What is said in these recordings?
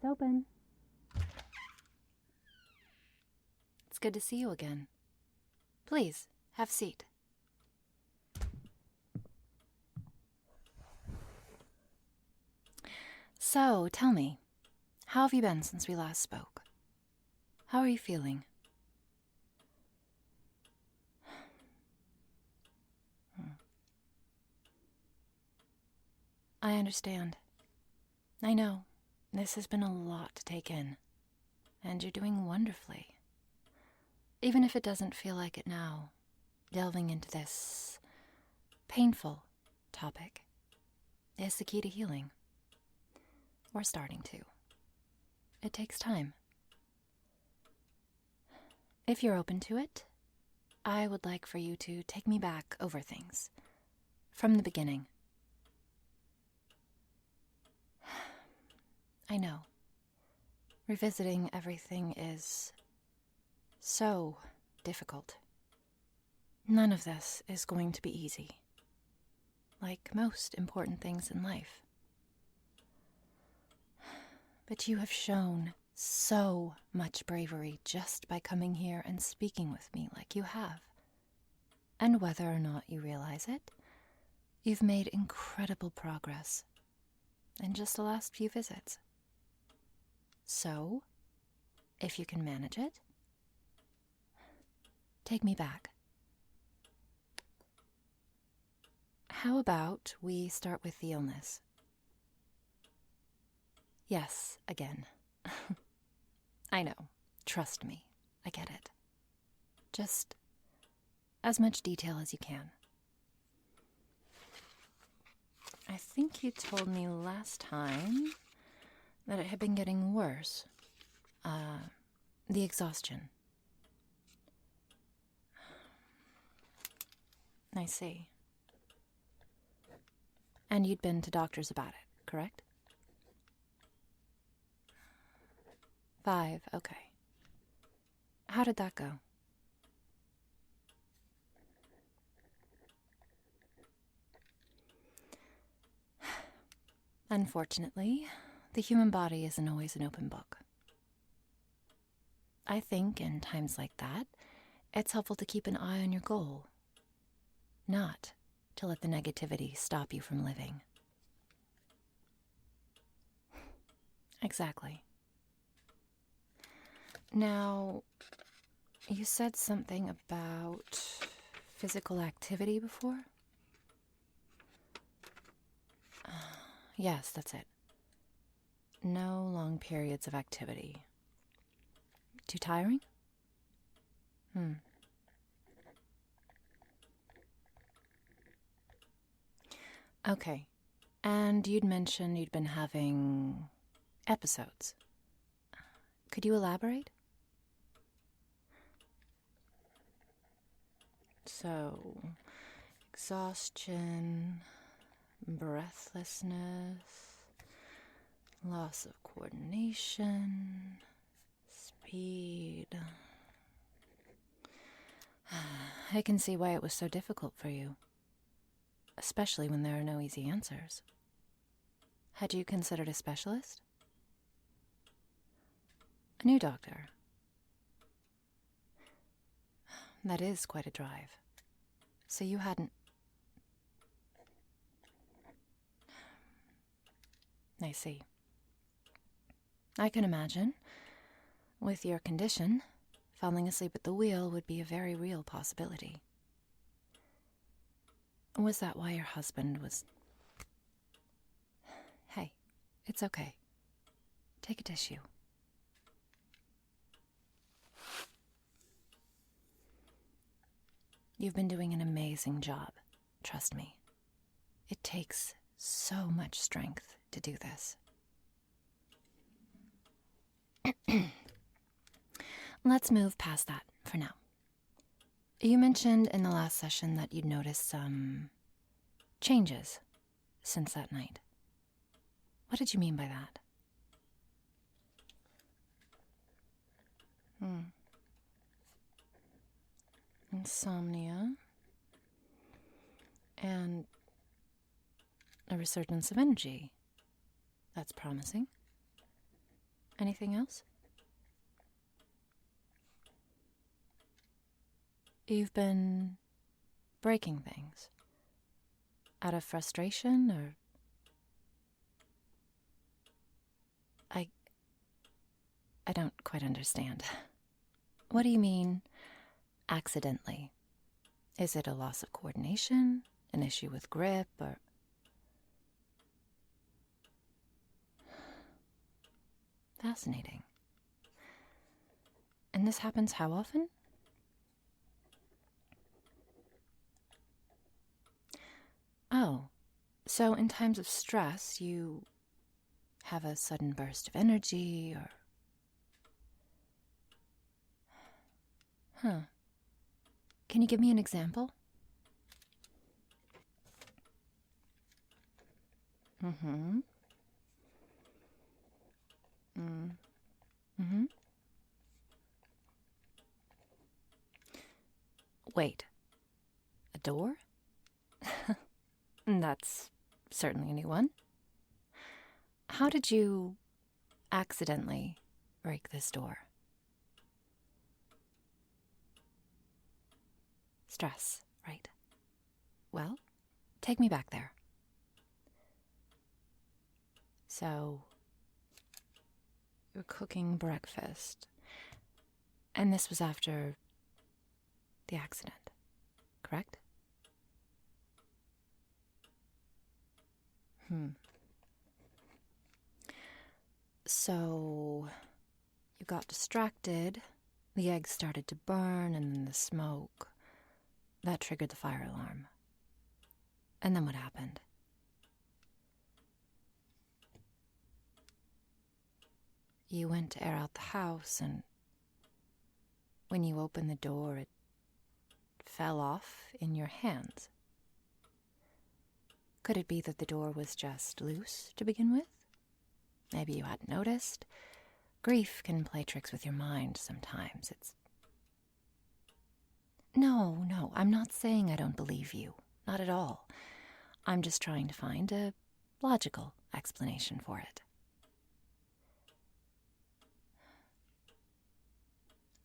open. It's good to see you again. Please, have a seat. So, tell me, how have you been since we last spoke? How are you feeling? I understand. I know, this has been a lot to take in, and you're doing wonderfully. Even if it doesn't feel like it now, delving into this painful topic is the key to healing. Or starting to. It takes time. If you're open to it, I would like for you to take me back over things from the beginning. I know. Revisiting everything is so difficult. None of this is going to be easy, like most important things in life. But you have shown so much bravery just by coming here and speaking with me like you have. And whether or not you realize it, you've made incredible progress in just the last few visits. So, if you can manage it, take me back. How about we start with the illness? Yes, again. I know. Trust me. I get it. Just as much detail as you can. I think you told me last time that it had been getting worse. The exhaustion. I see. And you'd been to doctors about it, correct? 5, okay. How did that go? Unfortunately, the human body isn't always an open book. I think in times like that, it's helpful to keep an eye on your goal, not to let the negativity stop you from living. Exactly. Now, you said something about physical activity before? Yes, that's it. No long periods of activity. Too tiring? Okay. And you'd mentioned you'd been having episodes. Could you elaborate? So, exhaustion, breathlessness, loss of coordination, speed. I can see why it was so difficult for you, especially when there are no easy answers. Had you considered a specialist? A new doctor? That is quite a drive. So you hadn't... I see. I can imagine. With your condition, falling asleep at the wheel would be a very real possibility. Was that why your husband was... Hey, it's okay. Take a tissue. You've been doing an amazing job, trust me. It takes so much strength to do this. Let's move past that for now. You mentioned in the last session that you'd noticed some changes since that night. What did you mean by that? Insomnia and a resurgence of energy. That's promising. Anything else? You've been breaking things. Out of frustration, or... I don't quite understand. What do you mean, accidentally? Is it a loss of coordination? An issue with grip, or... Fascinating. And this happens how often? Oh, so in times of stress, you have a sudden burst of energy, or... Huh. Can you give me an example? Mm-hmm. Mm-hmm. Wait. A door? That's certainly a new one. How did you accidentally break this door? Stress, right. Well, take me back there. So, you're cooking breakfast, and this was after the accident, correct? So, you got distracted, the eggs started to burn, and then the smoke. That triggered the fire alarm. And then what happened? You went to air out the house, and when you opened the door, it fell off in your hands. Could it be that the door was just loose to begin with? Maybe you hadn't noticed. Grief can play tricks with your mind sometimes. No, I'm not saying I don't believe you. Not at all. I'm just trying to find a logical explanation for it.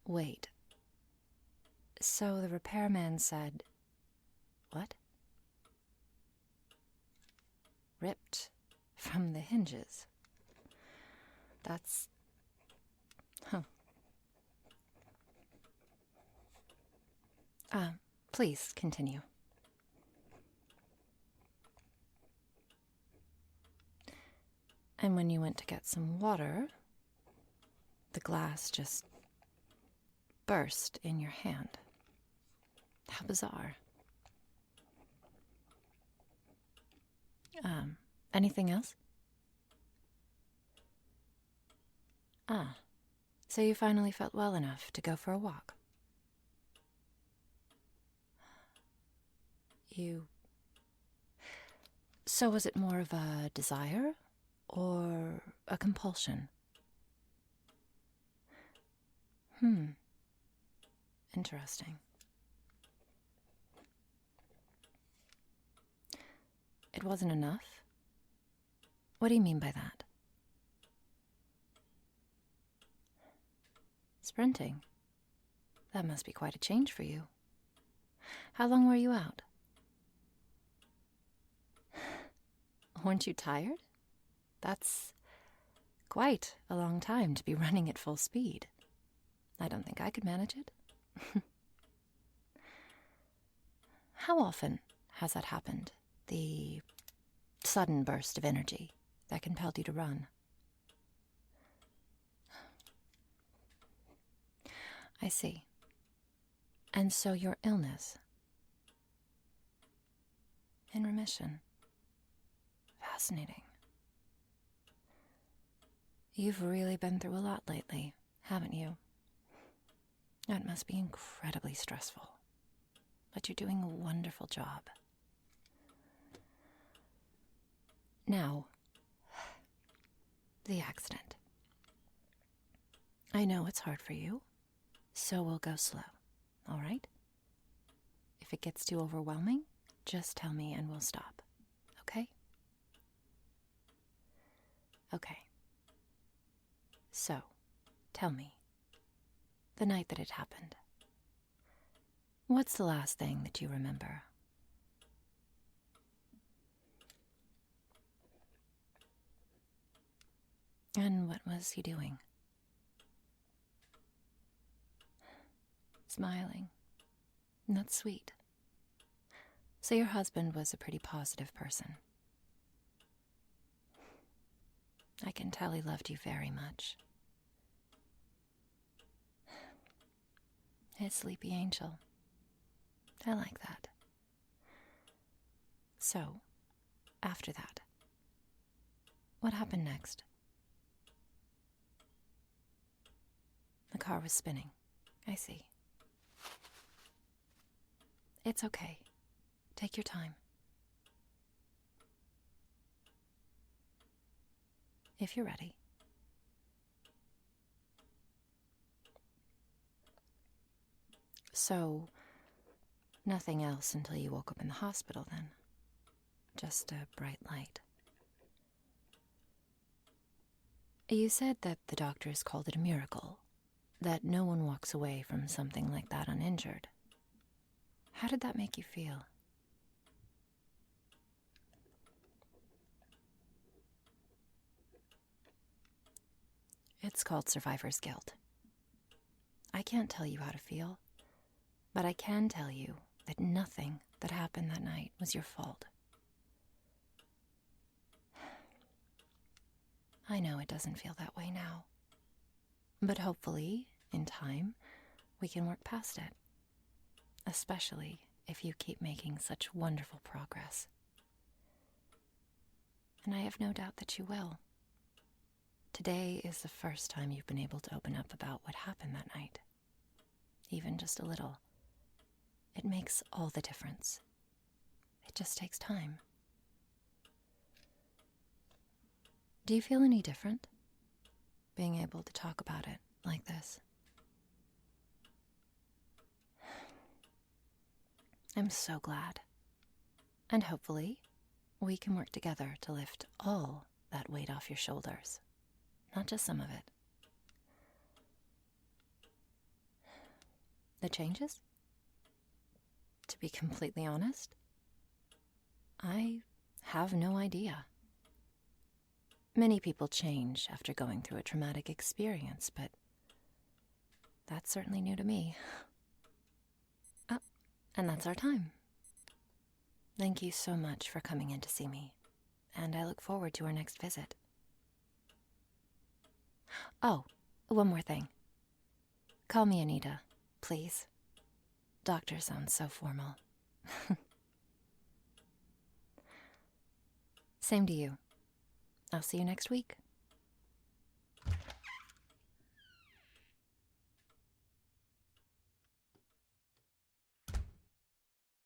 Wait. So the repairman said... What? Ripped from the hinges. That's... Huh. Please continue. And when you went to get some water, the glass just burst in your hand. How bizarre. Anything else? So you finally felt well enough to go for a walk. So was it more of a desire or a compulsion? Interesting. It wasn't enough? What do you mean by that? Sprinting? That must be quite a change for you. How long were you out? Weren't you tired? That's quite a long time to be running at full speed. I don't think I could manage it. How often has that happened? The sudden burst of energy that compelled you to run? I see. And so your illness? In remission. Fascinating. You've really been through a lot lately, haven't you? That must be incredibly stressful. But you're doing a wonderful job. Now, the accident. I know it's hard for you, so we'll go slow, all right? If it gets too overwhelming, just tell me and we'll stop, okay? Okay. So Tell me, the night that it happened, what's the last thing that you remember? And what was he doing? Smiling. That's sweet. So your husband was a pretty positive person. I can tell he loved you very much. His sleepy angel. I like that. So, after that, what happened next? The car was spinning. I see. It's okay. Take your time. If you're ready. So, nothing else until you woke up in the hospital then? Just a bright light. You said that the doctors called it a miracle, that no one walks away from something like that uninjured. How did that make you feel? It's called survivor's guilt. I can't tell you how to feel, but I can tell you that nothing that happened that night was your fault. I know it doesn't feel that way now, but hopefully, in time, we can work past it, especially if you keep making such wonderful progress. And I have no doubt that you will. Today is the first time you've been able to open up about what happened that night. Even just a little. It makes all the difference. It just takes time. Do you feel any different? Being able to talk about it like this? I'm so glad. And hopefully, we can work together to lift all that weight off your shoulders. Not just some of it. The changes? To be completely honest, I have no idea. Many people change after going through a traumatic experience, but that's certainly new to me. And that's our time. Thank you so much for coming in to see me, and I look forward to our next visit. Oh, one more thing. Call me Anita, please. Doctor sounds so formal. Same to you. I'll see you next week.